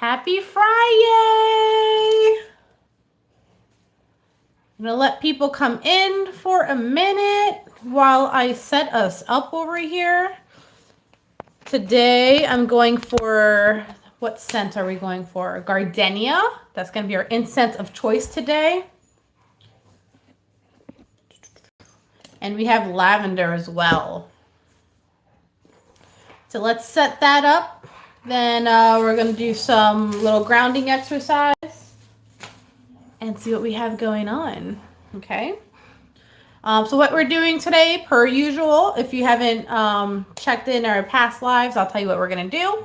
Happy Friday! I'm going to let people come in for a minute while I set us up over here. Today, I'm going for, what scent are we going for? Gardenia. That's going to be our incense of choice today. And we have lavender as well. So let's set that up. Then we're going to do some little grounding exercise and see what we have going on. Okay. So what we're doing today, per usual, if you haven't checked in our past lives, I'll tell you what we're going to do.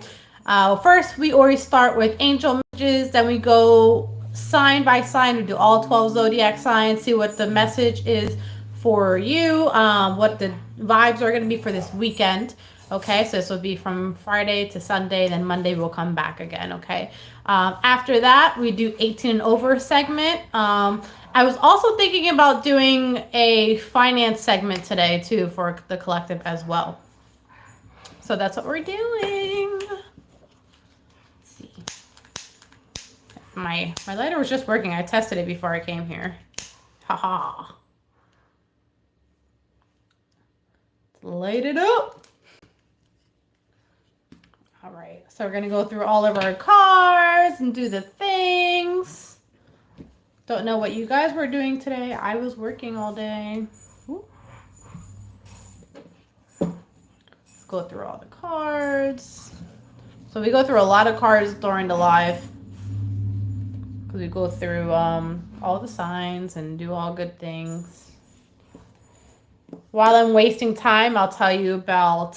First, we always start with angel messages. Then we go sign by sign. We do all 12 zodiac signs, see what the message is for you, what the vibes are going to be for this weekend. Okay, so this will be from Friday to Sunday, then Monday we'll come back again, okay? After that, we do 18 and over segment. I was also thinking about doing a finance segment today, too, for the collective as well. So that's what we're doing. Let's see. My lighter was just working. I tested it before I came here. Haha. Light it up. All right, so we're going to go through all of our cards and do the things. Don't know what you guys were doing today. I was working all day. Ooh. Let's go through all the cards. So we go through a lot of cards during the live. Because we go through all the signs and do all good things. While I'm wasting time, I'll tell you about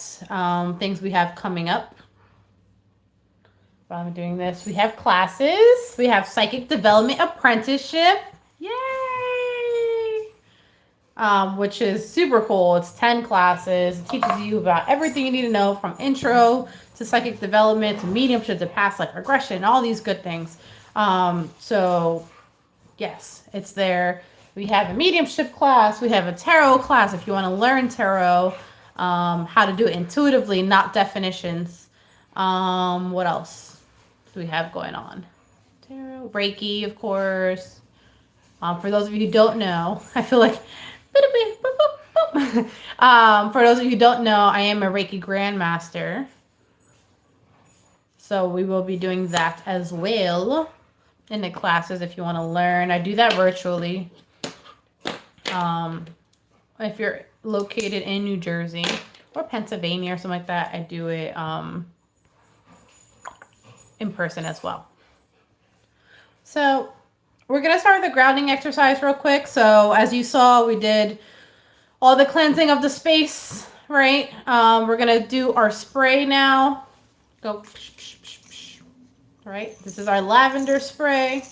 things we have coming up. While I'm doing this, we have classes. We have Psychic Development Apprenticeship. Yay! Which is super cool. It's 10 classes. It teaches you about everything you need to know from intro to psychic development to mediumship to past life regression, all these good things. So, yes, it's there. We have a mediumship class. We have a tarot class if you want to learn tarot, how to do it intuitively, not definitions. What else do we have going on? Tarot, Reiki, of course. For those of you who don't know, I feel like... for those of you who don't know, I am a Reiki Grandmaster. So we will be doing that as well in the classes if you want to learn. I do that virtually. If you're located in New Jersey or Pennsylvania or something like that, I do it in person as well. So we're going to start with the grounding exercise real quick. So as you saw, we did all the cleansing of the space, right? We're going to do our spray now. Go. All right. This is our lavender spray.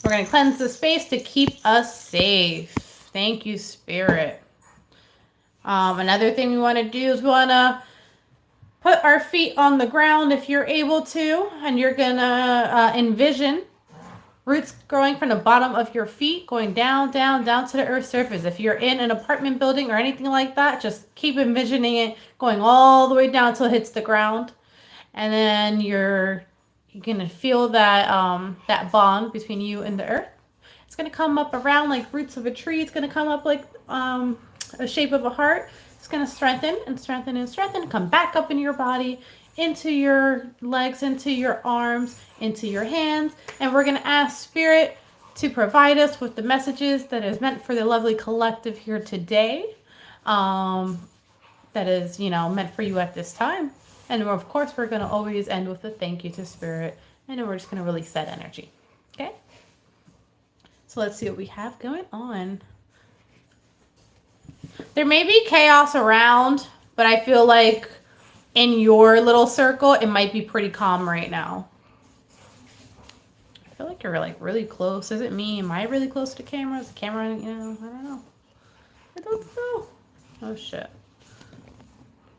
We're going to cleanse the space to keep us safe. Thank you, Spirit. Another thing we want to do is we want to put our feet on the ground if you're able to, and you're going to envision roots growing from the bottom of your feet, going down, down, down to the earth's surface. If you're in an apartment building or anything like that, just keep envisioning it going all the way down till it hits the ground. And then you're going to feel that, that bond between you and the earth. It's going to come up around like roots of a tree. It's going to come up like a shape of a heart. It's going to strengthen and strengthen and strengthen. Come back up in your body, into your legs, into your arms, into your hands. And we're going to ask Spirit to provide us with the messages that is meant for the lovely collective here today. That is, you know, meant for you at this time. And of course, we're going to always end with a thank you to Spirit. And then we're just going to release that energy. Okay? So let's see what we have going on. There may be chaos around, but I feel like in your little circle, it might be pretty calm right now. I feel like you're like really close. Is it me? Am I really close to the camera? Is the camera, you know, I don't know. I don't know. Oh, shit.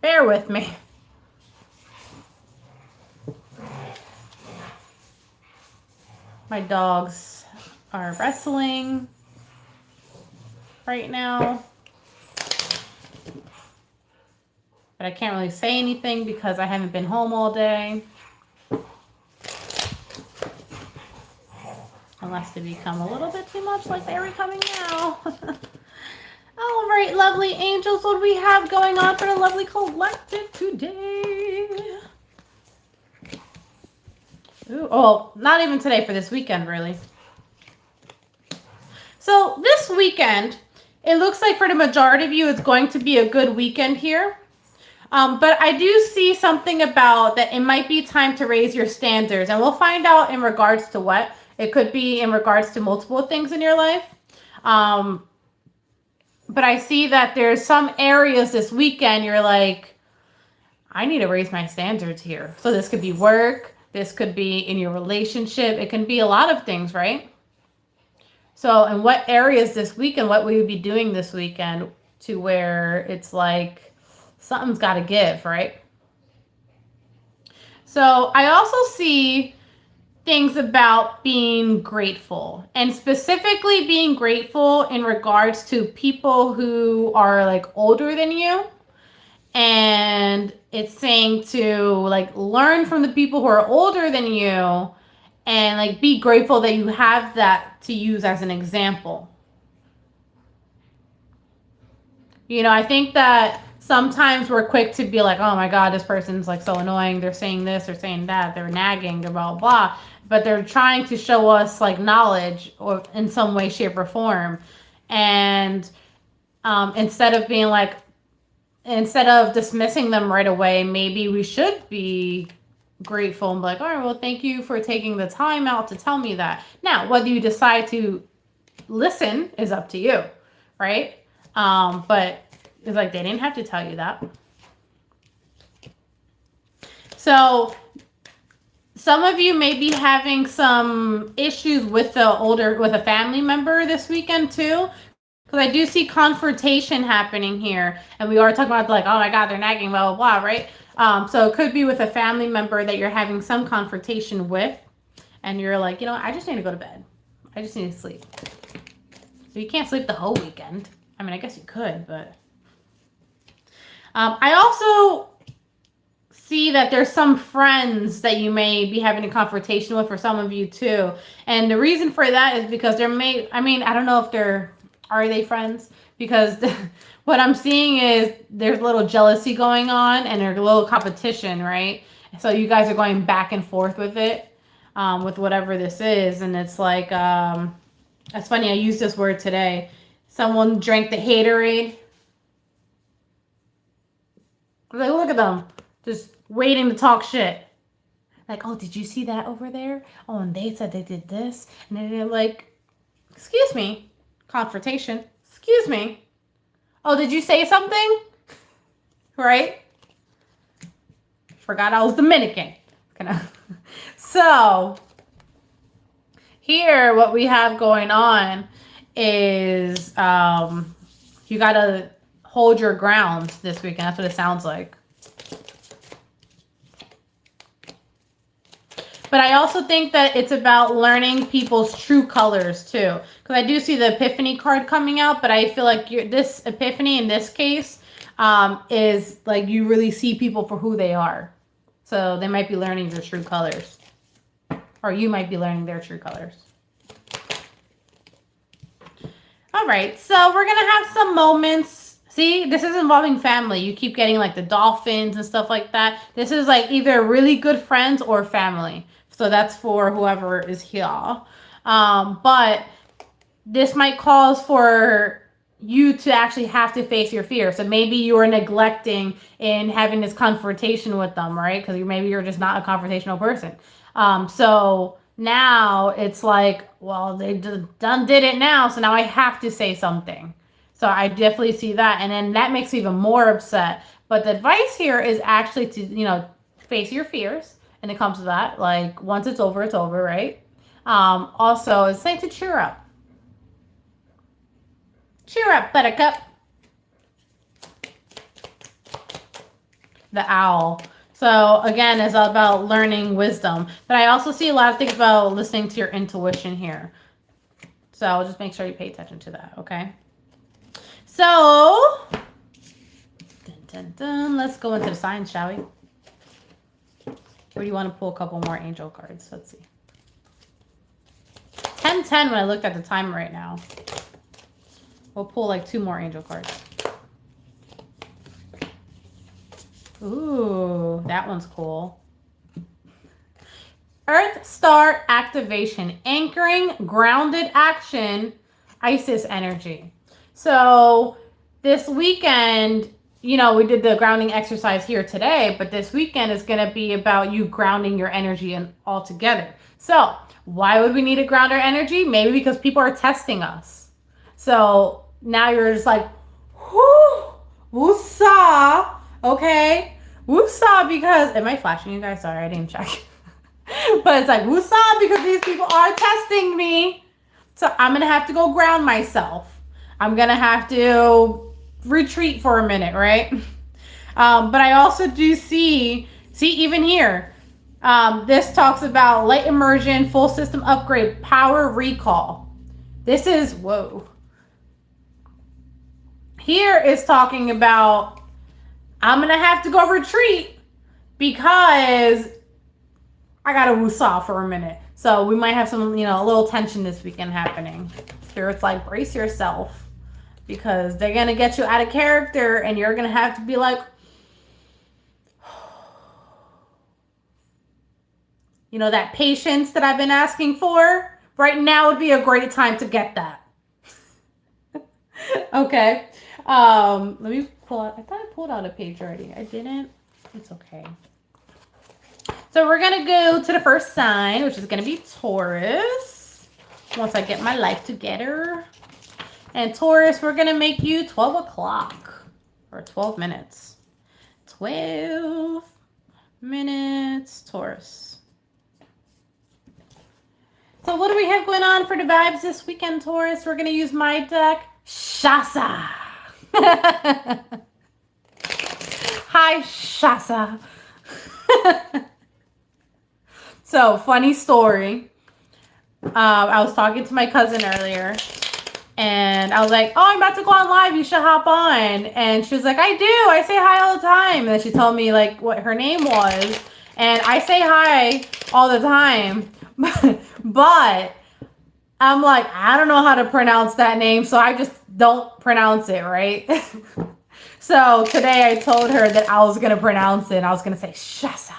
Bear with me. My dogs are wrestling right now. But I can't really say anything because I haven't been home all day. unless they become a little bit too much like they're becoming now. All right, lovely angels, what do we have going on for the lovely collective today? Ooh, oh, not even today, for this weekend, really. So this weekend, it looks like for the majority of you, it's going to be a good weekend here. But I do see something about that it might be time to raise your standards. And we'll find out in regards to what. It could be in regards to multiple things in your life. But I see that there's some areas this weekend you're like, I need to raise my standards here. So this could be work. This could be in your relationship. It can be a lot of things, right? So in what areas this weekend, what will you be doing this weekend to where it's like something's got to give, right? So I also see things about being grateful, and specifically being grateful in regards to people who are like older than you. And it's saying to like learn from the people who are older than you and like be grateful that you have that to use as an example. You know, I think that sometimes we're quick to be like, oh my God, this person's like so annoying. They're saying this, they're saying that, they're nagging, they're blah, blah. But they're trying to show us like knowledge or in some way, shape, or form. And instead of being like, instead of dismissing them right away, maybe we should be grateful and be like, all right, well, thank you for taking the time out to tell me that. Now, whether you decide to listen is up to you, right? But it's like they didn't have to tell you that. So some of you may be having some issues with a family member this weekend too. Because I do see confrontation happening here. And we are talking about like, oh my God, they're nagging, blah, blah, blah, right? So it could be with a family member that you're having some confrontation with. And you're like, you know, I just need to go to bed. I just need to sleep. So you can't sleep the whole weekend. I mean, I guess you could, but. I also see that there's some friends that you may be having a confrontation with, for some of you too. And the reason for that is because I don't know if are they friends? Because what I'm seeing is there's a little jealousy going on and there's a little competition, right? So you guys are going back and forth with it, with whatever this is. And it's like, that's funny, I used this word today. Someone drank the haterade. Like, look at them, just waiting to talk shit. Like, oh, did you see that over there? Oh, and they said they did this. And then they're like, excuse me. Confrontation. Excuse me. Oh, did you say something? Right? Forgot I was Dominican. So, here what we have going on is you got to hold your ground this weekend. That's what it sounds like. But I also think that it's about learning people's true colors too. Because I do see the Epiphany card coming out, but I feel like this Epiphany in this case is like you really see people for who they are. So they might be learning your true colors. Or you might be learning their true colors. All right, so we're going to have some moments. See, this is involving family. You keep getting like the dolphins and stuff like that. This is like either really good friends or family. So that's for whoever is here. But this might cause for you to actually have to face your fear. So maybe you are neglecting in having this confrontation with them, right? Because maybe you're just not a confrontational person. So now it's like, well, they done did it now. So now I have to say something. So I definitely see that. And then that makes me even more upset. But the advice here is actually to, you know, face your fears. And it comes to that, like, once it's over, right? Also, it's saying to cheer up. Cheer up, buttercup. The owl. So, again, it's all about learning wisdom. But I also see a lot of things about listening to your intuition here. So, I'll just make sure you pay attention to that, okay? So, let's go into the signs, shall we? Or do you want to pull a couple more angel cards? Let's see. 10:10 when I looked at the time right now. We'll pull like 2 more angel cards. Ooh, that one's cool. Earth Star activation, anchoring, grounded action, Isis energy. So this weekend, you know, we did the grounding exercise here today, but this weekend is going to be about you grounding your energy and all together. So why would we need to ground our energy? Maybe because people are testing us. So now you're just like, whoo, woosah, okay? Woosah because, am I flashing you guys? Sorry, I didn't check. But it's like, woosah because these people are testing me. So I'm going to have to go ground myself. I'm going to have to retreat for a minute, right? But I also do see even here, this talks about light immersion, full system upgrade, power recall. This is, whoa. Here is talking about, I'm going to have to go retreat because I got to woosah for a minute. So we might have some, you know, a little tension this weekend happening. Spirit's like, brace yourself because they're going to get you out of character and you're going to have to be like, you know, that patience that I've been asking for. Right now would be a great time to get that. Okay. Let me pull out. I thought I pulled out a page already. I didn't. It's okay. So we're going to go to the first sign, which is going to be Taurus. Once I get my life together. And Taurus, we're going to make you 12 o'clock. Or 12 minutes. 12 minutes, Taurus. So what do we have going on for the vibes this weekend, Taurus? We're going to use my deck, Shasa. Hi, Shasa. So, funny story. I was talking to my cousin earlier, and I was like, oh, I'm about to go on live. You should hop on. And she was like, I do. I say hi all the time. And then she told me, like, what her name was. And I say hi all the time. But I'm like, I don't know how to pronounce that name, so I just don't pronounce it, right? So today I told her that I was going to pronounce it, and I was going to say Shasa.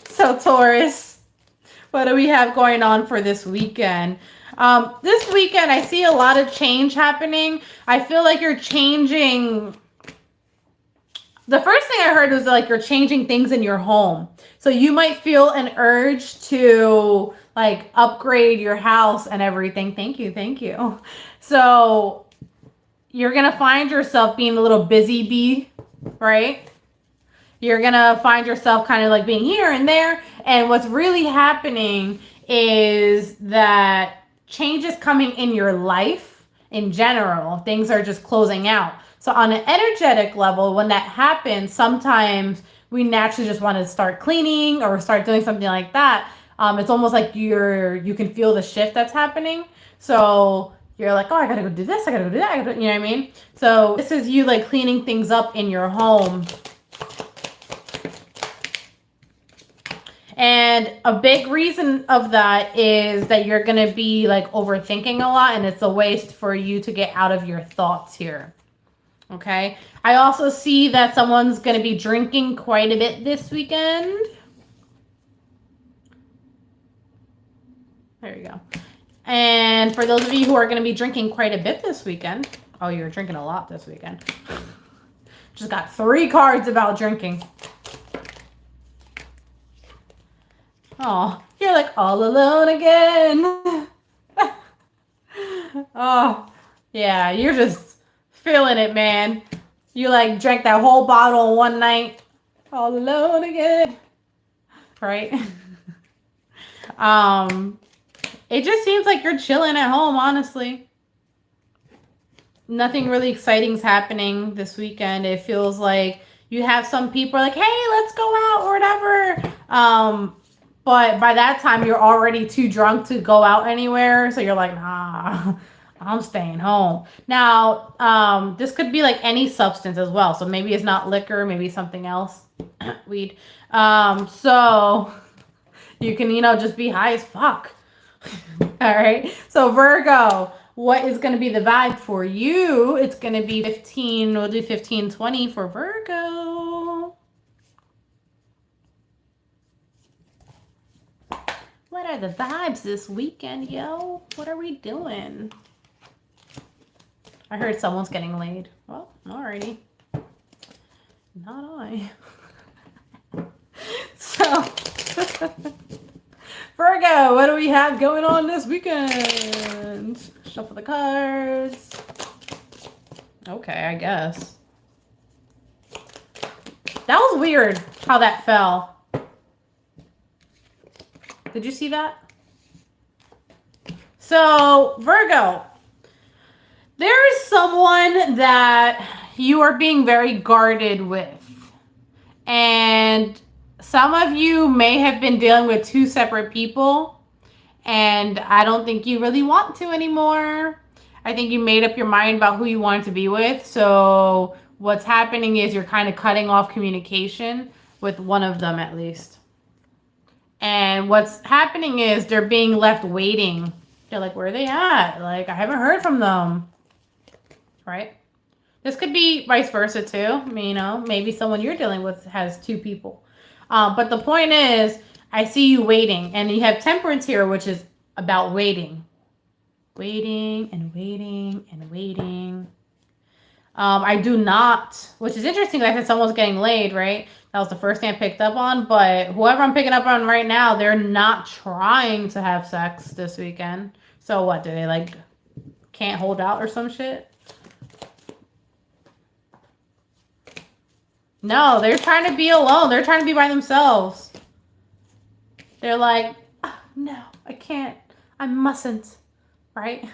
So Taurus, what do we have going on for this weekend? This weekend, I see a lot of change happening. I feel like you're changing. The first thing I heard was like you're changing things in your home. So you might feel an urge to like upgrade your house and everything. Thank you. Thank you. So you're going to find yourself being a little busy bee, right? You're going to find yourself kind of like being here and there. And what's really happening is that change is coming in your life in general. Things are just closing out. So on an energetic level, when that happens, sometimes we naturally just want to start cleaning or start doing something like that. It's almost like you can feel the shift that's happening. So you're like, oh, I got to go do this. I got to go do that. You know what I mean? So this is you like cleaning things up in your home. And a big reason of that is that you're going to be like overthinking a lot, and it's a waste for you to get out of your thoughts here. Okay. I also see that someone's going to be drinking quite a bit this weekend. There you go. And for those of you who are going to be drinking quite a bit this weekend. Oh, you're drinking a lot this weekend. Just got 3 cards about drinking. Oh, you're like all alone again. Oh, yeah, you're just feeling it, man. You like drank that whole bottle in one night. All alone again. Right? It just seems like you're chilling at home, honestly. Nothing really exciting's happening this weekend. It feels like you have some people like, hey, let's go out or whatever. But by that time, you're already too drunk to go out anywhere. So you're like, nah, I'm staying home. Now, this could be like any substance as well. So maybe it's not liquor, maybe something else. Weed. So You can, just be high as fuck. All right. So Virgo, what is going to be the vibe for you? It's going to be 15. We'll do 15, 20 for Virgo. What are the vibes this weekend, yo? What are we doing? I heard someone's getting laid. Well, alrighty. Not I. So, Virgo, what do we have going on this weekend? Shuffle the cards. Okay, I guess. That was weird how that fell. Did you see that? So, Virgo, there is someone that you are being very guarded with. And some of you may have been dealing with two separate people. And I don't think you really want to anymore. I think you made up your mind about who you wanted to be with. So what's happening is you're kind of cutting off communication with one of them at least. And what's happening is they're being left waiting. They're like, where are they at? Like, I haven't heard from them. Right? This could be vice versa too. I mean, maybe someone you're dealing with has two people. But the point is, I see you waiting. And you have temperance here, which is about waiting. Waiting and waiting and waiting. I do not, which is interesting. Like I said, someone's getting laid, right? That was the first thing I picked up on. But whoever I'm picking up on right now, they're not trying to have sex this weekend. So what? Do they like can't hold out or some shit? No, they're trying to be alone. They're trying to be by themselves. They're like, oh, no, I can't. I mustn't. Right?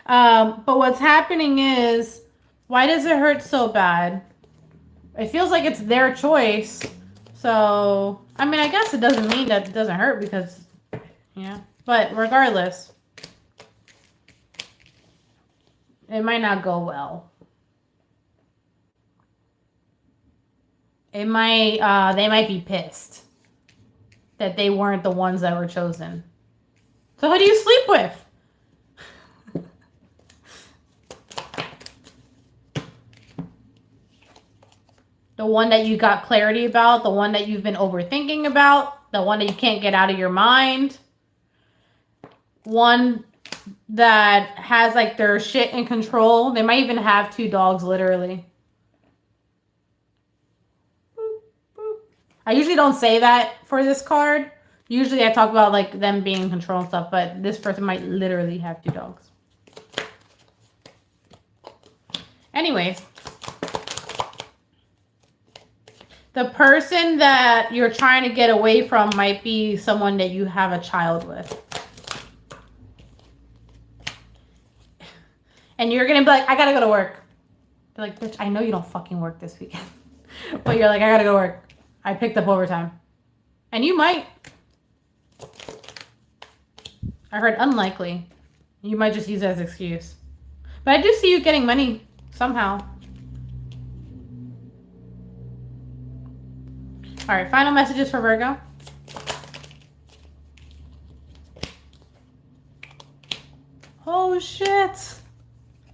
But what's happening is, why does it hurt so bad? It feels like it's their choice. So, I mean, I guess it doesn't mean that it doesn't hurt because, but regardless, it might not go well. It might, they might be pissed that they weren't the ones that were chosen. So who do you sleep with? The one that you got clarity about, the one that you've been overthinking about, the one that you can't get out of your mind. One that has like their shit in control. They might even have two dogs, literally. I usually don't say that for this card. Usually I talk about like them being in control and stuff, but this person might literally have two dogs. Anyways. The person that you're trying to get away from might be someone that you have a child with. And you're going to be like, I got to go to work. They're like, bitch, I know you don't fucking work this weekend. But you're like, I got to go to work. I picked up overtime. And you might. I heard unlikely. You might just use it as an excuse. But I do see you getting money somehow. All right, final messages for Virgo. Oh, shit.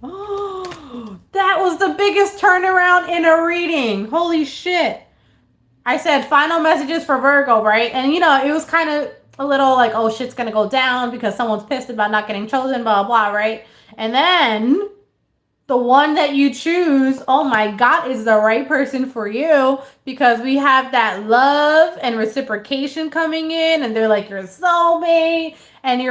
Oh, that was the biggest turnaround in a reading. Holy shit. I said final messages for Virgo, right? And, it was kind of a little like, oh, shit's going to go down because someone's pissed about not getting chosen, blah, blah, right? And then the one that you choose, oh my God, is the right person for you because we have that love and reciprocation coming in and they're like your soulmate and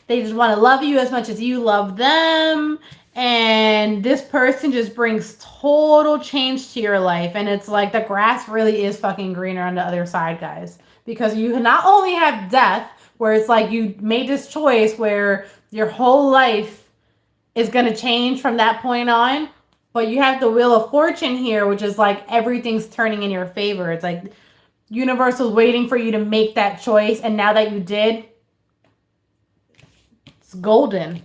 they just want to love you as much as you love them. And this person just brings total change to your life. And it's like the grass really is fucking greener on the other side, guys. Because you not only have death, where it's like you made this choice where your whole life is going to change from that point on. But you have the Wheel of Fortune here, which is like everything's turning in your favor. It's like Universal's waiting for you to make that choice. And now that you did, it's golden.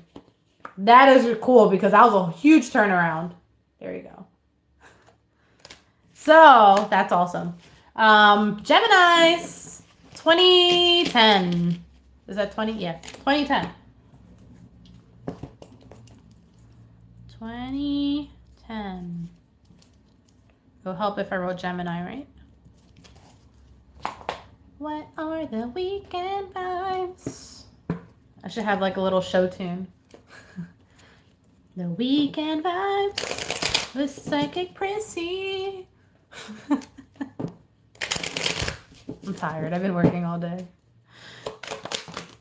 That is cool because that was a huge turnaround. There you go. So that's awesome. Geminis, 2010. Is that 20? Yeah, 2010. 2010. It'll help if I wrote Gemini, right? What are the weekend vibes? I should have like a little show tune. The weekend vibes with Psychic Priscy. I'm tired. I've been working all day.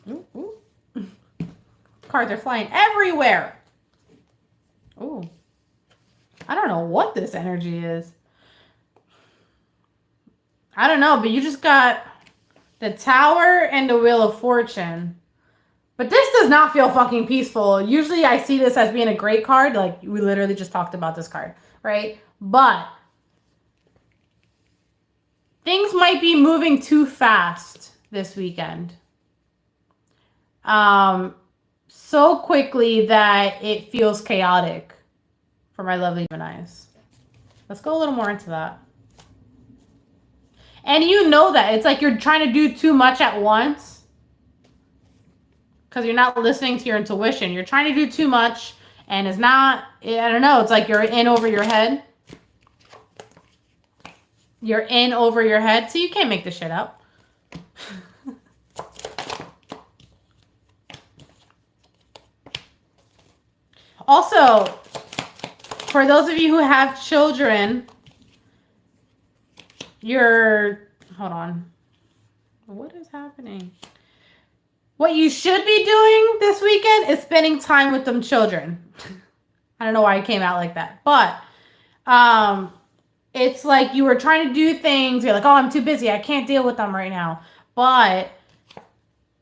Ooh, ooh. Cards are flying everywhere. Ooh. I don't know what this energy is. I don't know, but you just got the Tower and the Wheel of Fortune. But this does not feel fucking peaceful. Usually I see this as being a great card. Like, we literally just talked about this card, right? But things might be moving too fast this weekend. So quickly that it feels chaotic for my lovely Geminis. Let's go a little more into that. And you know that. It's like you're trying to do too much at once. Because you're not listening to your intuition. You're trying to do too much. And it's not, I don't know. It's like you're in over your head. You're in over your head. So you can't make this shit up. Also, for those of you who have children, hold on. What is happening? What you should be doing this weekend is spending time with them children. I don't know why it came out like that. But it's like you were trying to do things. You're like, oh, I'm too busy. I can't deal with them right now. But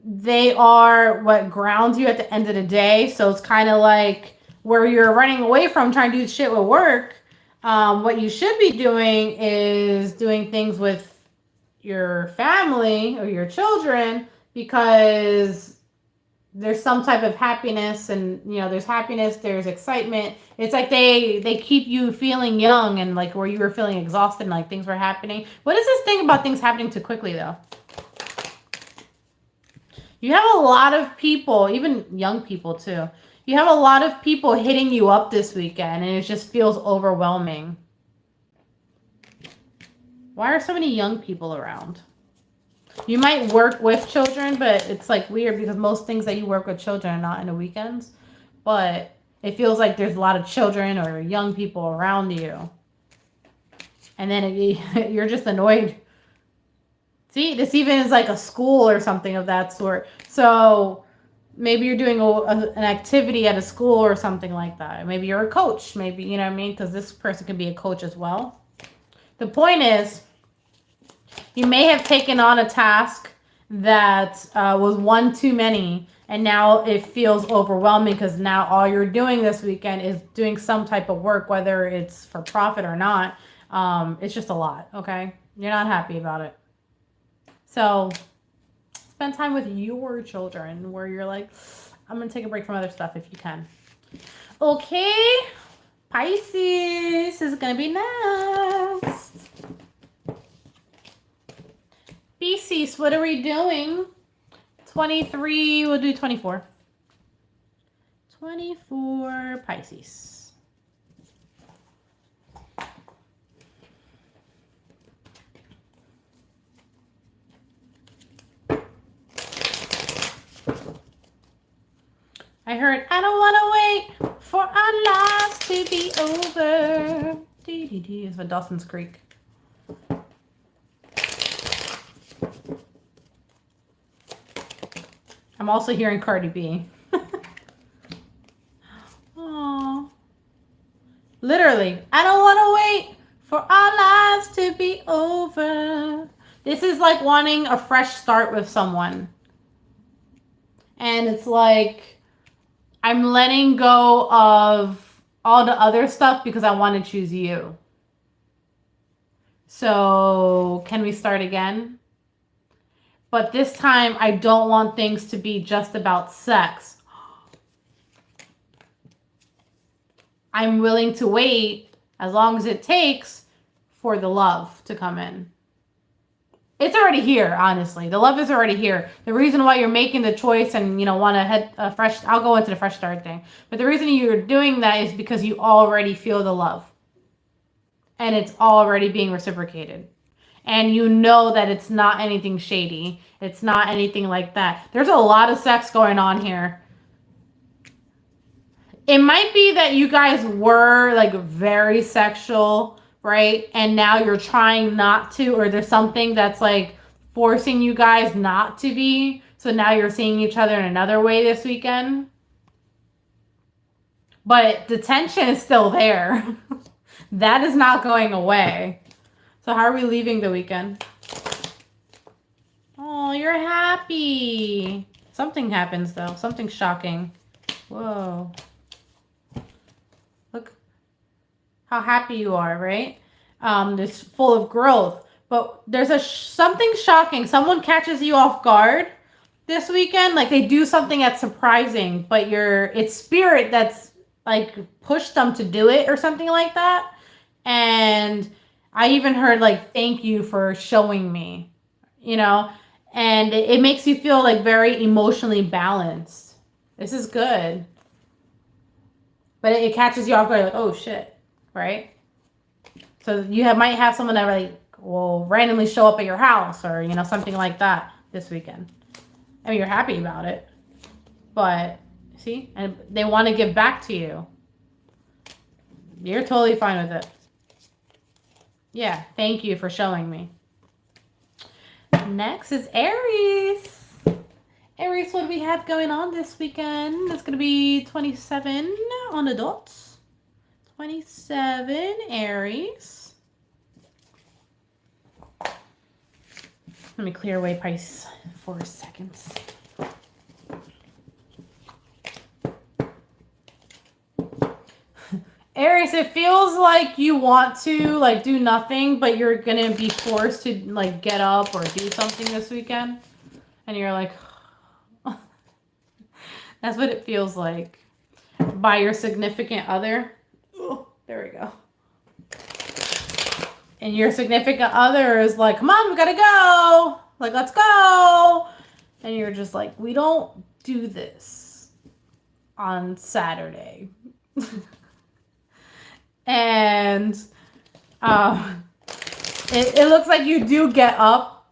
they are what grounds you at the end of the day. So it's kind of like where you're running away from trying to do shit with work. What you should be doing is doing things with your family or your children, because there's some type of happiness, and you know, there's happiness, there's excitement. It's like they keep you feeling young, and like where you were feeling exhausted and like things were happening. What is this thing about things happening too quickly though? You have a lot of people, even young people too. You have a lot of people hitting you up this weekend, and it just feels overwhelming. Why are so many young people around? You might work with children, but it's like weird because most things that you work with children are not in the weekends. But it feels like there's a lot of children or young people around you. And then you're just annoyed. See, this even is like a school or something of that sort. So maybe you're doing an activity at a school or something like that. Maybe you're a coach. Maybe, you know what I mean? Because this person can be a coach as well. The point is, you may have taken on a task that was one too many, and now it feels overwhelming because now all you're doing this weekend is doing some type of work, whether it's for profit or not. It's just a lot, okay? You're not happy about it. So spend time with your children where you're like, I'm going to take a break from other stuff if you can. Okay, Pisces is going to be next. Pisces, what are we doing? 23, we'll do 24. 24 Pisces. I heard, I don't want to wait for our lives to be over. It's from Dawson's Creek. I'm also hearing Cardi B. Aww. Literally, I don't want to wait for our lives to be over. This is like wanting a fresh start with someone. And it's like, I'm letting go of all the other stuff because I want to choose you. So, can we start again? But this time, I don't want things to be just about sex. I'm willing to wait as long as it takes for the love to come in. It's already here, honestly. The love is already here. The reason why you're making the choice and, want to head a fresh, I'll go into the fresh start thing. But the reason you're doing that is because you already feel the love. And it's already being reciprocated. And you know that it's not anything shady. It's not anything like that. There's a lot of sex going on here. It might be that you guys were like very sexual, right? And now you're trying not to, or there's something that's like forcing you guys not to be. So now you're seeing each other in another way this weekend. But the tension is still there. That is not going away. So how are we leaving the weekend? Oh, you're happy. Something happens though. Something shocking. Whoa. Look how happy you are, right? It's full of growth. But there's something shocking. Someone catches you off guard this weekend. Like they do something that's surprising, but it's spirit that's like pushed them to do it or something like that. And I even heard like, thank you for showing me, and it makes you feel like very emotionally balanced. This is good. But it catches you off guard, like, oh shit, right? So you might have someone that like will randomly show up at your house or, something like that this weekend. I mean, you're happy about it. But, see? And they want to give back to you. You're totally fine with it. Yeah, thank you for showing me. Next is Aries. Aries, what do we have going on this weekend? It's going to be 27 on the dot. 27, Aries. Let me clear away Pisces for a second. Aries, it feels like you want to like do nothing, but you're going to be forced to like get up or do something this weekend. And you're like, that's what it feels like. By your significant other. Oh, there we go. And your significant other is like, come on, we gotta go. Like, let's go. And you're just like, we don't do this on Saturday. And it looks like you do get up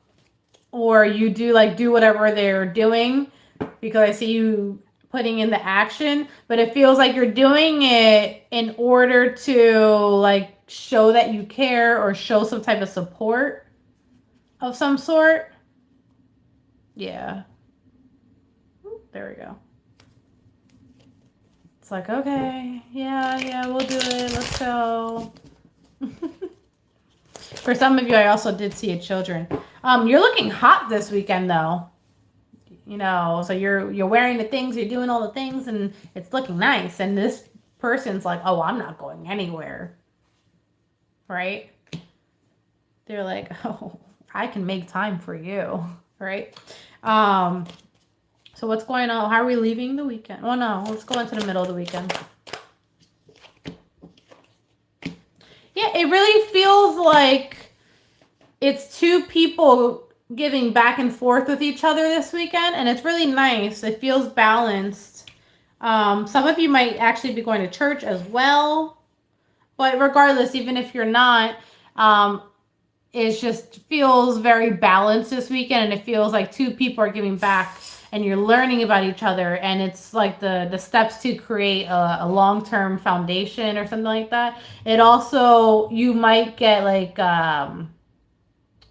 or you do like do whatever they're doing because I see you putting in the action, but it feels like you're doing it in order to like show that you care or show some type of support of some sort. Yeah. There we go. It's like, okay, yeah, we'll do it. Let's go. For some of you, I also did see children. You're looking hot this weekend, though. So you're wearing the things, you're doing all the things, and it's looking nice. And this person's like, oh, I'm not going anywhere. Right? They're like, oh, I can make time for you. Right? So what's going on? How are we leaving the weekend? Oh, no. Let's go into the middle of the weekend. Yeah, it really feels like it's two people giving back and forth with each other this weekend, and it's really nice. It feels balanced. Some of you might actually be going to church as well, but regardless, even if you're not, it just feels very balanced this weekend, and it feels like two people are giving back, and you're learning about each other, and it's like the steps to create a long-term foundation or something like that. It also, you might get like,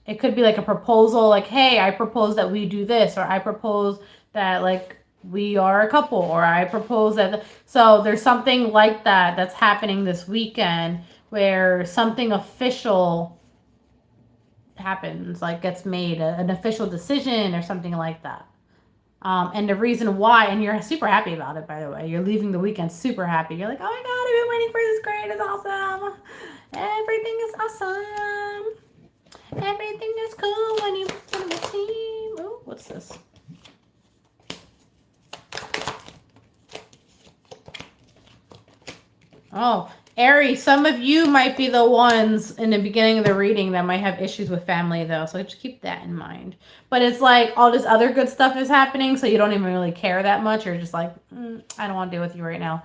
it could be like a proposal, like, hey, I propose that we do this, or I propose that like we are a couple, or I propose that. So there's something like that that's happening this weekend where something official happens, like gets made, an official decision or something like that. And the reason why, and you're super happy about it, by the way. You're leaving the weekend super happy. You're like, oh my God, I've been waiting for this. Great. It's awesome. Everything is awesome. Everything is cool when you put on the team. Oh, what's this? Oh, Aries, some of you might be the ones in the beginning of the reading that might have issues with family, though. So just keep that in mind. But it's like all this other good stuff is happening, so you don't even really care that much. You're just like, I don't want to deal with you right now.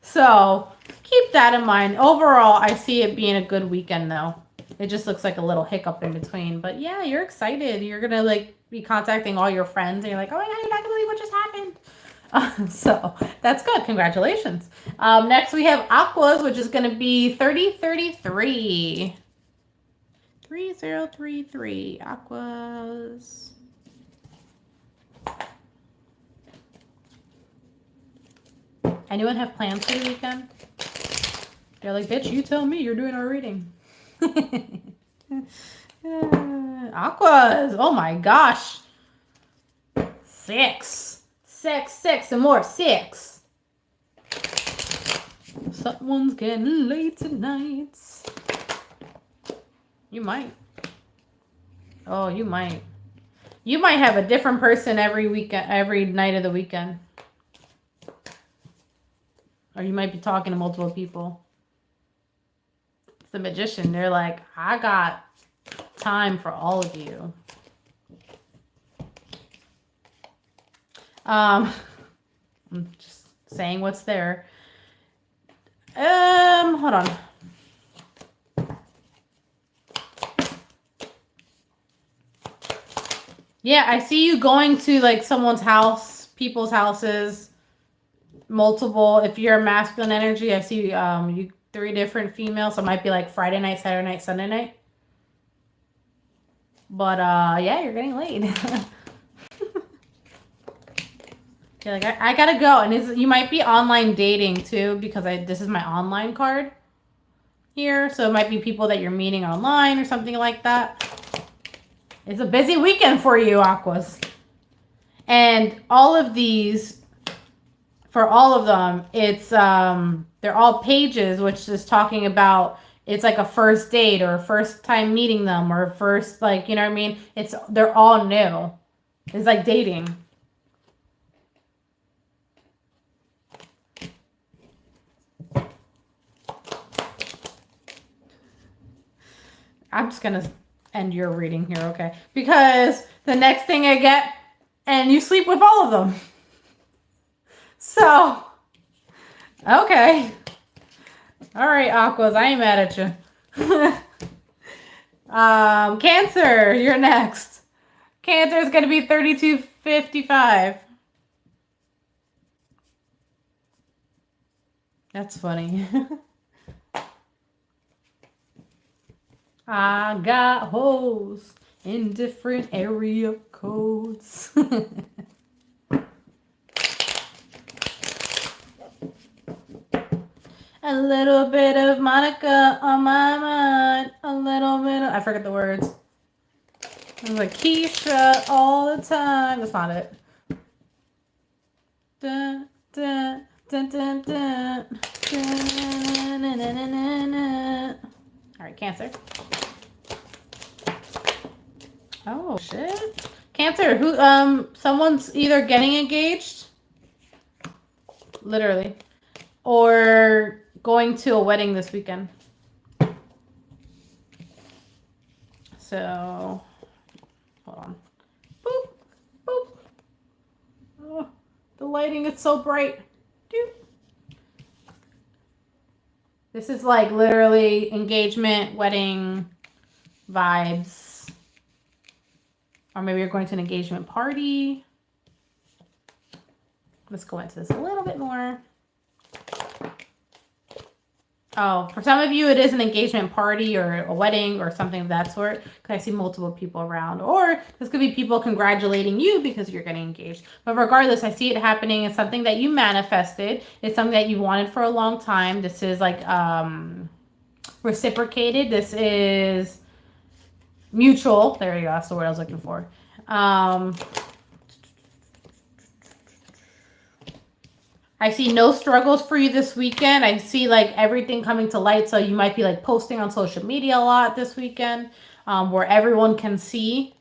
So keep that in mind. Overall, I see it being a good weekend, though. It just looks like a little hiccup in between. But yeah, you're excited. You're going to like be contacting all your friends, and you're like, oh my God, you're not going to believe what just happened. So that's good. Congratulations. Next we have Aquas, which is going to be 3033. 3033 Aquas. Anyone have plans for the weekend? They're like, bitch, you tell me, you're doing our reading. Aquas. Oh my gosh. 6 and more. 6. Someone's getting late tonight. You might. Oh, you might. You might have a different person every weekend, every night of the weekend. Or you might be talking to multiple people. It's the Magician. They're like, I got time for all of you. I'm just saying what's there. Hold on. Yeah, I see you going to like someone's house, people's houses, multiple. If you're a masculine energy, I see you 3 different females. So it might be like Friday night, Saturday night, Sunday night. But yeah, you're getting laid. You're like, I gotta go. And you might be online dating too, because this is my online card here. So it might be people that you're meeting online or something like that. It's a busy weekend for you, Aquas. And all of these, for all of them, it's they're all pages, which is talking about it's like a first date or a first time meeting them or first, like, you know what I mean? They're all new. It's like dating. I'm just gonna end your reading here, okay? Because the next thing I get, and you sleep with all of them. So, okay. All right, Aquas, I ain't mad at you. Cancer, you're next. Cancer is gonna be 3255. That's funny. I got hoes in different area codes. A little bit of Monica on my mind. A little bit of... I forget the words. It was like Keisha all the time. That's not it. Dun, dun, dun, dun, dun. Dun, na, na, na, na, na. All right, Cancer. Oh shit. Cancer, who someone's either getting engaged, literally, or going to a wedding this weekend. So hold on. Boop, boop. Oh, the lighting is so bright. Doop. This is like literally engagement, wedding vibes. Or maybe you're going to an engagement party. Let's go into this a little bit more. Oh, for some of you, it is an engagement party or a wedding or something of that sort. Because I see multiple people around. Or this could be people congratulating you because you're getting engaged. But regardless, I see it happening. It's something that you manifested. It's something that you wanted for a long time. This is like reciprocated. This is mutual. There you go. That's the word I was looking for. I see no struggles for you this weekend. I see like everything coming to light. So you might be like posting on social media a lot this weekend, where everyone can see.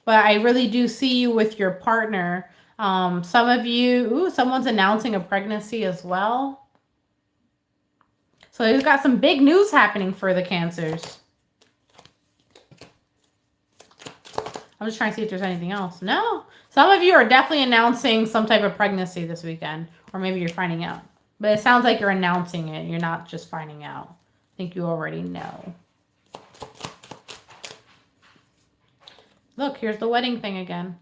But I really do see you with your partner. Some of you, someone's announcing a pregnancy as well. So he's got some big news happening for the Cancers. I'm just trying to see if there's anything else. No. Some of you are definitely announcing some type of pregnancy this weekend. Or maybe you're finding out. But it sounds like you're announcing it. You're not just finding out. I think you already know. Look, here's the wedding thing again.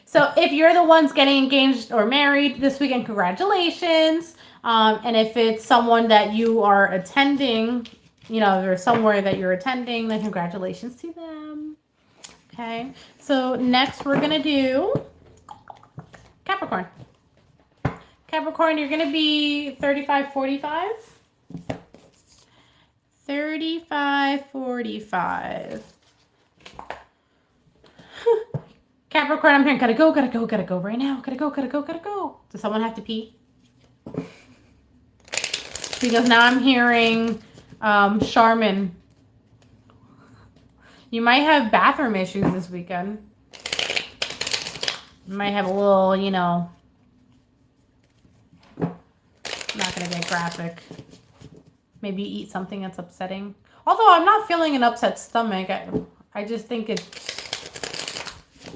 So if you're the ones getting engaged or married this weekend, congratulations. And if it's someone that you are attending, you know, or somewhere that you're attending, then congratulations to them. Okay. So next we're going to do Capricorn. Capricorn, you're going to be 35, 45. 35, 45. Capricorn, I'm hearing gotta go right now. Gotta go. Does someone have to pee? Because now I'm hearing Charmin. You might have bathroom issues this weekend. You might have a little, you know, I'm not gonna get graphic. Maybe eat something that's upsetting. Although I'm not feeling an upset stomach. I just think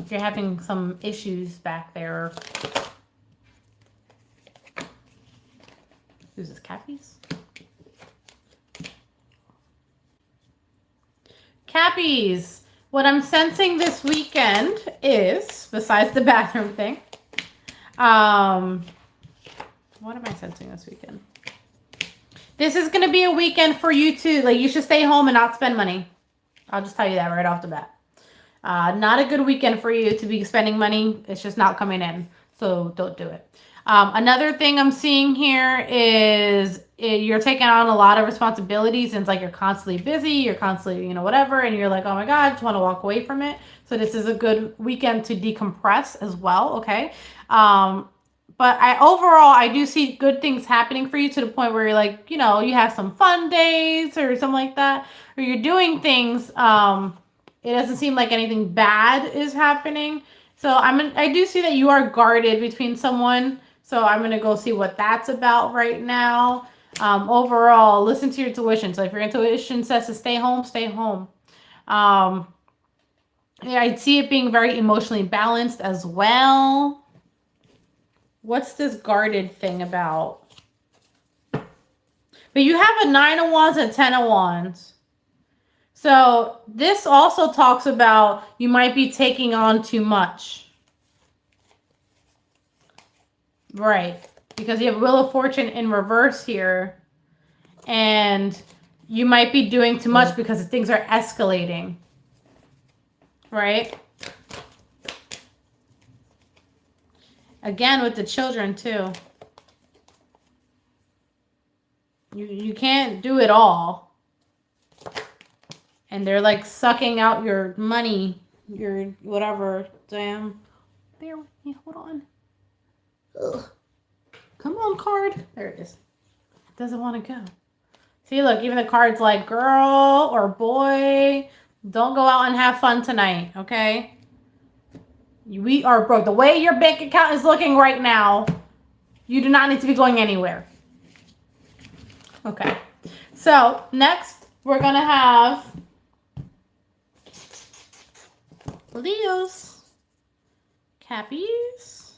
you're having some issues back there. Who's this, Cappies? Cappies, what I'm sensing this weekend is, besides the bathroom thing, what am I sensing this weekend? This is going to be a weekend for you to, like, you should stay home and not spend money. I'll just tell you that right off the bat. Not a good weekend for you to be spending money. It's just not coming in. So don't do it. Another thing I'm seeing here is you're taking on a lot of responsibilities, and it's like you're constantly busy, you're constantly, you know, whatever, and you're like, oh my God, I just want to walk away from it. So this is a good weekend to decompress as well, okay? But overall, I do see good things happening for you to the point where you're like, you know, you have some fun days or something like that, or you're doing things. It doesn't seem like anything bad is happening. So I do see that you are guarded between someone. So I'm going to go see what that's about right now. Overall, listen to your intuition. So if your intuition says to stay home, stay home. Yeah, I see it being very emotionally balanced as well. What's this guarded thing about? But you have a 9 of Wands and 10 of Wands. So this also talks about you might be taking on too much. Right. Because you have Wheel of Fortune in reverse here. And you might be doing too much because things are escalating. Right? Again, with the children, too. You can't do it all. And they're like sucking out your money, your whatever. Damn. Bear with me. Hold on. Ugh. Come on, card. There it is. It doesn't want to go. See, look, even the card's like, girl or boy, don't go out and have fun tonight, okay? We are broke. The way your bank account is looking right now, you do not need to be going anywhere. Okay. So, next, we're going to have Leos. Cappies.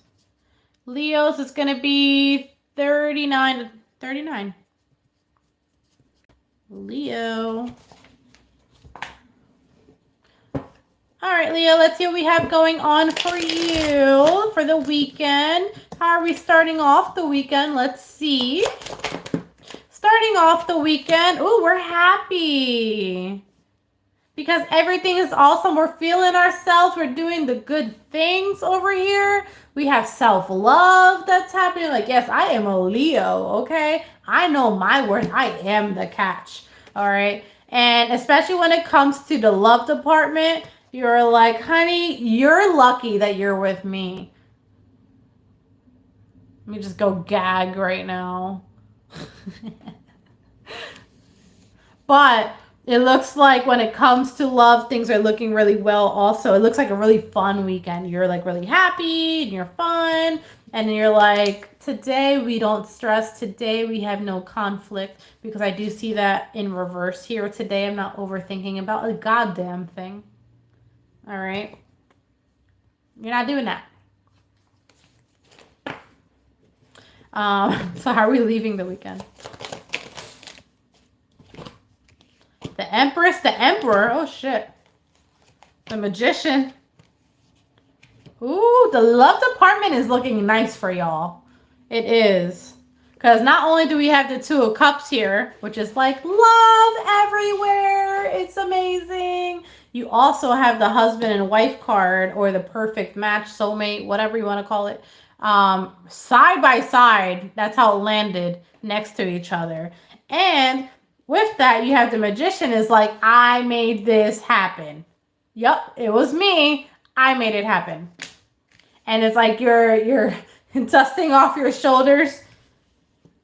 Leos is going to be 39. Leo. All right, Leo, let's see what we have going on for you for the weekend. How are we starting off the weekend? Let's see. Starting off the weekend, ooh, we're happy. Because everything is awesome. We're feeling ourselves. We're doing the good things over here. We have self-love that's happening. Like, yes, I am a Leo, okay? I know my worth. I am the catch, all right? And especially when it comes to the love department, you're like, honey, you're lucky that you're with me. Let me just go gag right now. But It looks like when it comes to love, things are looking really well also. It looks like a really fun weekend. You're like really happy and you're fun. And you're like, today we don't stress. Today we have no conflict. Because I do see that in reverse here. Today I'm not overthinking about a goddamn thing. All right? You're not doing that. So how are we leaving the weekend? The Empress, the Emperor. Oh, shit. The Magician. Ooh, the love department is looking nice for y'all. It is. Because not only do we have the Two of Cups here, which is like love everywhere. It's amazing. You also have the husband and wife card, or the perfect match, soulmate, whatever you want to call it. Side by side. That's how it landed next to each other. And with that, you have the Magician is like, I made this happen. Yup, it was me. I made it happen. And it's like you're dusting off your shoulders.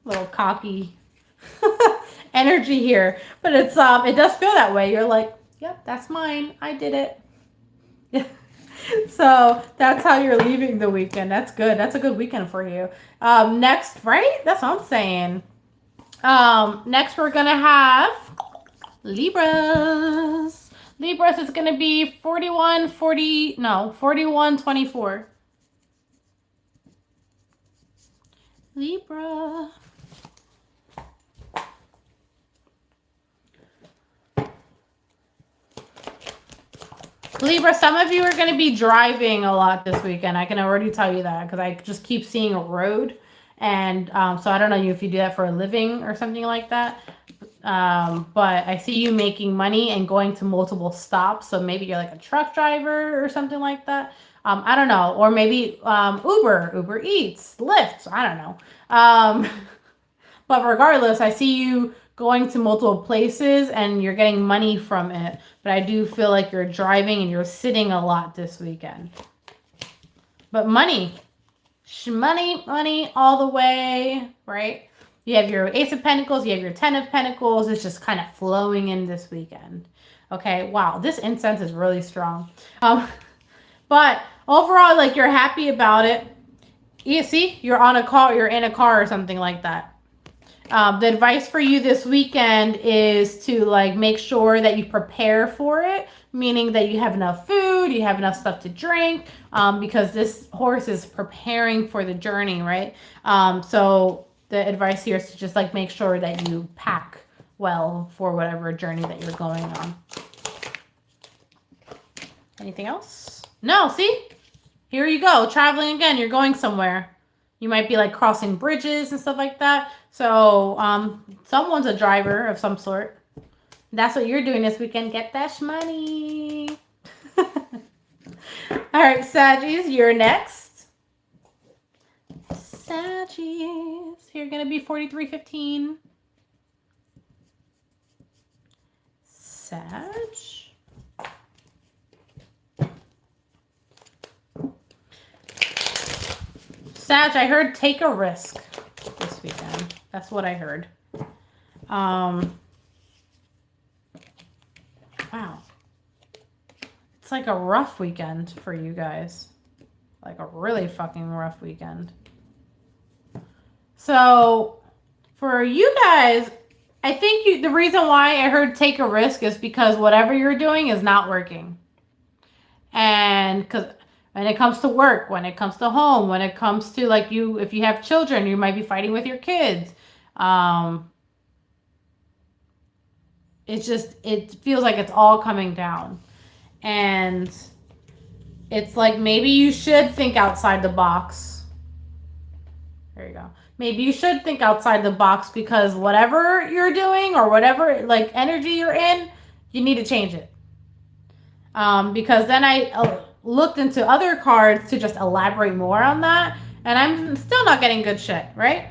Little cocky energy here. But it's it does feel that way. You're like, yep, that's mine. I did it. So that's how you're leaving the weekend. That's good. That's a good weekend for you. Next, right? That's what I'm saying. Next we're gonna have Libras. Libras is gonna be 41-24. Libra. Libra, some of you are going to be driving a lot this weekend. I can already tell you that because I just keep seeing a road. And so I don't know if you do that for a living or something like that. But I see you making money and going to multiple stops. So maybe you're like a truck driver or something like that. I don't know. Or maybe Uber Eats, Lyft. I don't know. But regardless, I see you going to multiple places and you're getting money from it. But I do feel like you're driving and you're sitting a lot this weekend. But money all the way, right? You have your Ace of Pentacles, you have your Ten of Pentacles. It's just kind of flowing in this weekend. Okay, wow, this incense is really strong. But overall, like, you're happy about it. You see, you're on a car, you're in a car or something like that. The advice for you this weekend is to like make sure that you prepare for it, meaning that you have enough food, you have enough stuff to drink, because this horse is preparing for the journey, right? So the advice here is to just like make sure that you pack well for whatever journey that you're going on. Anything else? No, see? Here you go. Traveling again. You're going somewhere. You might be like crossing bridges and stuff like that. So someone's a driver of some sort. That's what you're doing this weekend. Get that money. All right, Saggies, you're next. Saggies, you're going to be 4315. Sag. Sag, I heard take a risk this weekend. That's what I heard. Wow. It's like a rough weekend for you guys. Like a really fucking rough weekend. So, for you guys, I think the reason why I heard take a risk is because whatever you're doing is not working. And because when it comes to work, when it comes to home, when it comes to like if you have children, you might be fighting with your kids. It feels like it's all coming down. And it's like maybe you should think outside the box. There you go. Maybe you should think outside the box because whatever you're doing or whatever like energy you're in, you need to change it. Because then I looked into other cards to just elaborate more on that, and I'm still not getting good shit, right?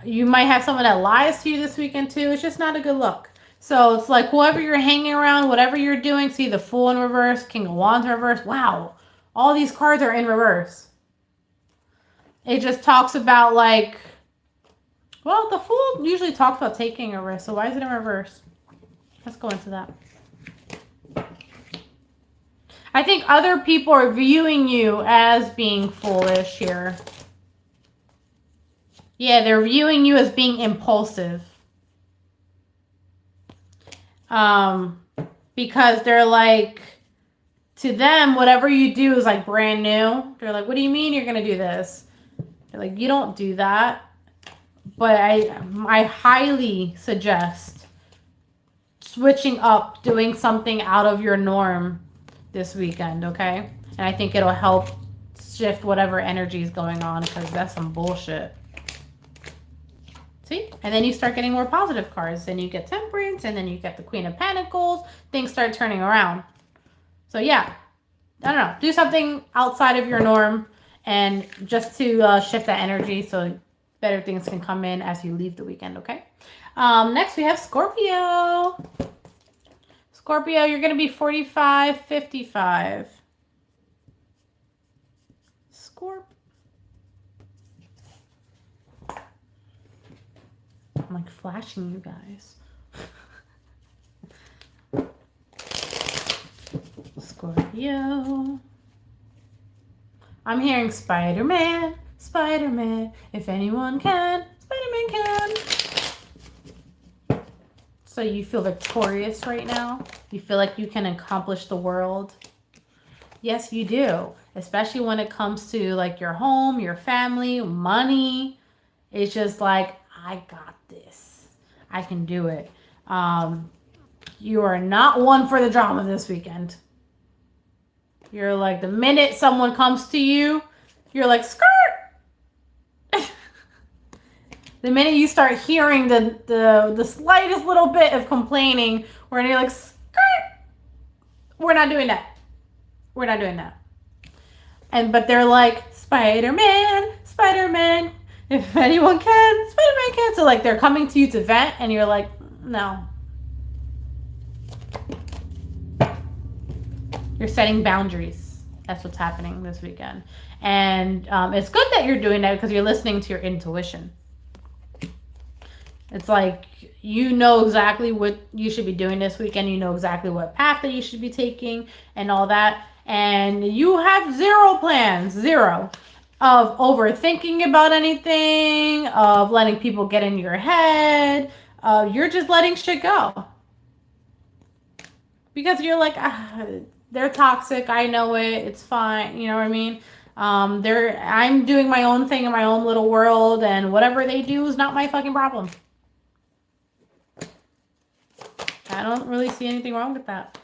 You might have someone that lies to you this weekend too. It's just not a good look. So it's like whoever you're hanging around, whatever you're doing, see the Fool in reverse, King of Wands in reverse. Wow. All these cards are in reverse. It just talks about well, the Fool usually talks about taking a risk. So why is it in reverse? Let's go into that. I think other people are viewing you as being foolish here. Yeah, they're viewing you as being impulsive. Because they're like, to them, whatever you do is like brand new. They're like, what do you mean you're going to do this? They're like, you don't do that. But I highly suggest switching up, doing something out of your norm this weekend, okay? And I think it'll help shift whatever energy is going on, because that's some bullshit. See? And then you start getting more positive cards. Then you get Temperance, and then you get the Queen of Pentacles. Things start turning around. So yeah, I don't know. Do something outside of your norm, and just to shift that energy so better things can come in as you leave the weekend, okay? Next we have Scorpio. Scorpio, you're going to be 45, 55. Scorp. I'm like flashing you guys. Scorpio. I'm hearing Spider-Man, Spider-Man. If anyone can, Spider-Man can. So you feel victorious right now? You feel like you can accomplish the world? Yes, you do. Especially when it comes to like your home, your family, money. It's just like, I got this. I can do it. You are not one for the drama this weekend. You're like, the minute someone comes to you, you're like, skirt. The minute you start hearing the slightest little bit of complaining, where you're like, skirt. We're not doing that. We're not doing that. But they're like, Spider-Man, Spider-Man. If anyone can, Spider-Man can. So like they're coming to you to vent, and you're like, no. You're setting boundaries. That's what's happening this weekend. And it's good that you're doing that, because you're listening to your intuition. It's like, you know exactly what you should be doing this weekend. You know exactly what path that you should be taking and all that. And you have zero plans, zero, of overthinking about anything, of letting people get in your head. You're just letting shit go. Because you're like, they're toxic. I know it. It's fine. You know what I mean? I'm doing my own thing in my own little world, and whatever they do is not my fucking problem. I don't really see anything wrong with that.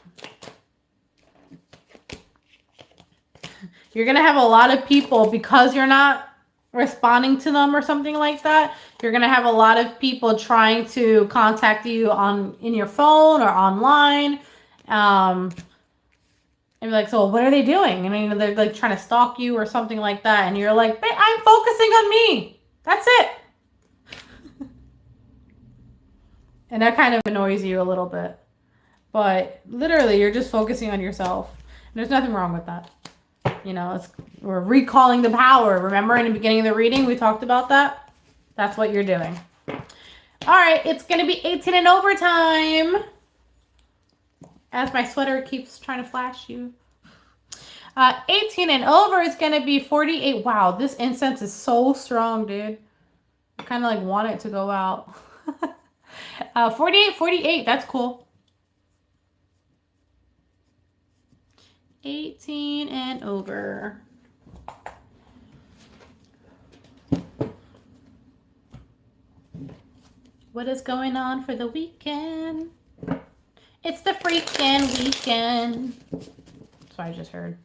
You're going to have a lot of people, because you're not responding to them or something like that. You're going to have a lot of people trying to contact you in your phone or online. And be like, so what are they doing? I mean, they're like trying to stalk you or something like that. And you're like, I'm focusing on me. That's it. And that kind of annoys you a little bit. But literally, you're just focusing on yourself. And there's nothing wrong with that. You know, we're recalling the power. Remember in the beginning of the reading, we talked about that? That's what you're doing. All right, it's going to be 18 and over time. As my sweater keeps trying to flash you. 18 and over is going to be 48. Wow, this incense is so strong, dude. I kind of like want it to go out. 48, that's cool. 18 and over. What is going on for the weekend? It's the freaking weekend. That's what I just heard.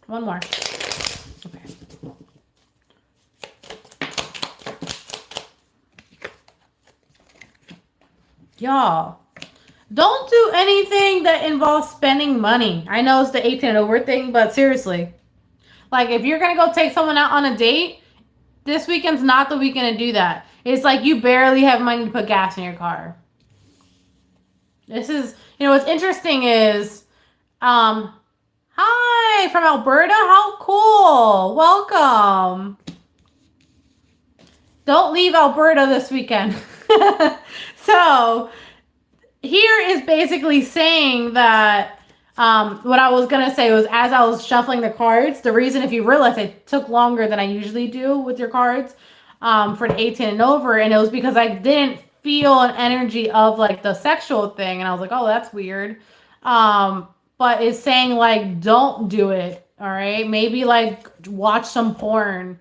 One more. Okay. Y'all, don't do anything that involves spending money. I know it's the 18 and over thing, but seriously. Like, if you're going to go take someone out on a date, this weekend's not the weekend to do that. It's like you barely have money to put gas in your car. This is, what's interesting is, Hi, from Alberta. How cool. Welcome. Don't leave Alberta this weekend. So here is basically saying that what I was going to say was, as I was shuffling the cards, the reason, if you realize, it took longer than I usually do with your cards for the 18 and over, and it was because I didn't feel an energy of like the sexual thing, and I was like, oh, that's weird. But it's saying like, don't do it. All right, maybe like watch some porn.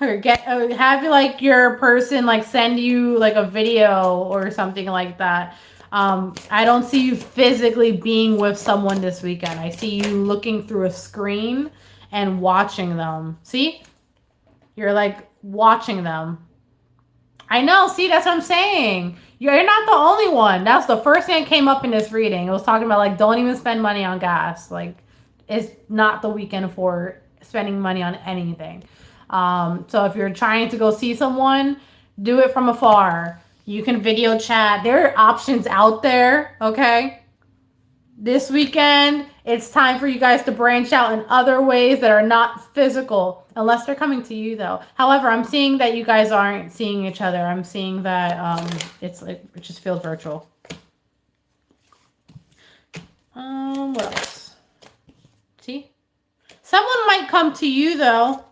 Or have like your person like send you like a video or something like that. I don't see you physically being with someone this weekend. I see you looking through a screen and watching them. See? You're like watching them. I know. See, that's what I'm saying. You're not the only one. That's the first thing that came up in this reading. It was talking about like, don't even spend money on gas. Like, it's not the weekend for spending money on anything. So if you're trying to go see someone, do it from afar. You can video chat. There are options out there, okay? This weekend, it's time for you guys to branch out in other ways that are not physical, unless they're coming to you, though. However, I'm seeing that you guys aren't seeing each other. I'm seeing that it's like it just feels virtual. What else? See? Someone might come to you, though.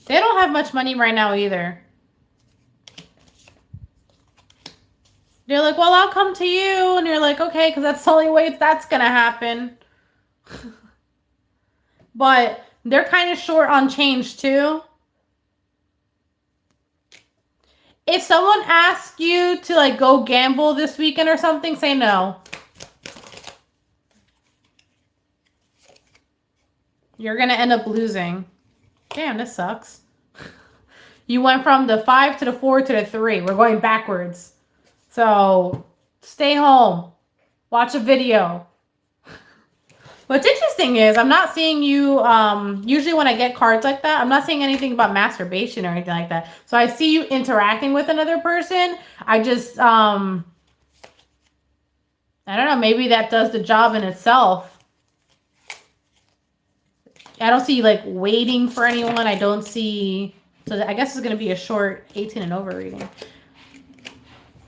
They don't have much money right now either. They're like, well, I'll come to you. And you're like, okay, because that's the only way that's going to happen. But they're kind of short on change too. If someone asks you to like go gamble this weekend or something, say no. You're going to end up losing. Damn, this sucks. You went from the 5 to the 4 to the 3. We're going backwards. So stay home. Watch a video. What's interesting is I'm not seeing you, usually when I get cards like that, I'm not seeing anything about masturbation or anything like that. So I see you interacting with another person. I just, I don't know, maybe that does the job in itself. I don't see like waiting for anyone. I don't see, so I guess it's going to be a short 18 and over reading.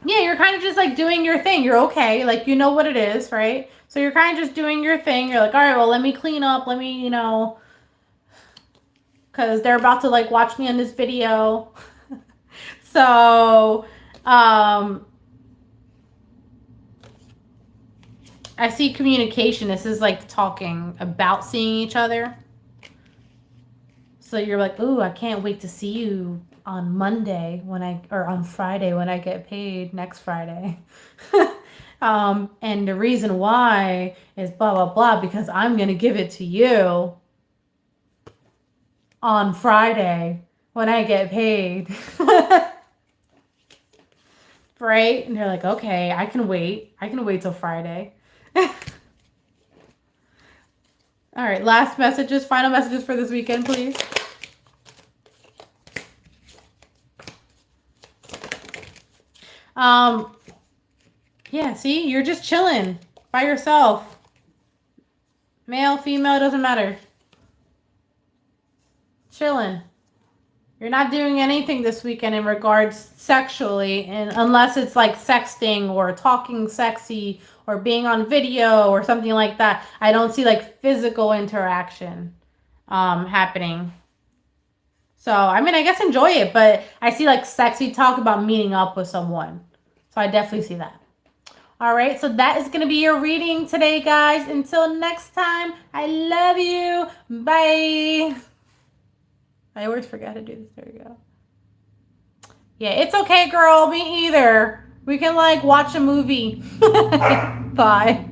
Yeah, you're kind of just like doing your thing. You're okay. Like, you know what it is, right? So you're kind of just doing your thing. You're like, all right, well, let me clean up. Let me, you know, because they're about to like watch me on this video. So, I see communication. This is like talking about seeing each other. So you're like, ooh, I can't wait to see you on Monday or on Friday when I get paid next Friday. And the reason why is blah, blah, blah, because I'm going to give it to you on Friday when I get paid. Right? And they're like, okay, I can wait. I can wait till Friday. All right, last messages, final messages for this weekend, please. Yeah, see, you're just chilling by yourself. Male, female, doesn't matter. Chilling. You're not doing anything this weekend in regards sexually, and unless it's like sexting or talking sexy or being on video or something like that. I don't see like physical interaction happening. So, I mean, I guess enjoy it, but I see like sexy talk about meeting up with someone. So I definitely see that. All right, so that is going to be your reading today, guys. Until next time, I love you. Bye. I always forget to do this. There we go. Yeah, it's okay, girl. Me either. We can, like, watch a movie. Bye.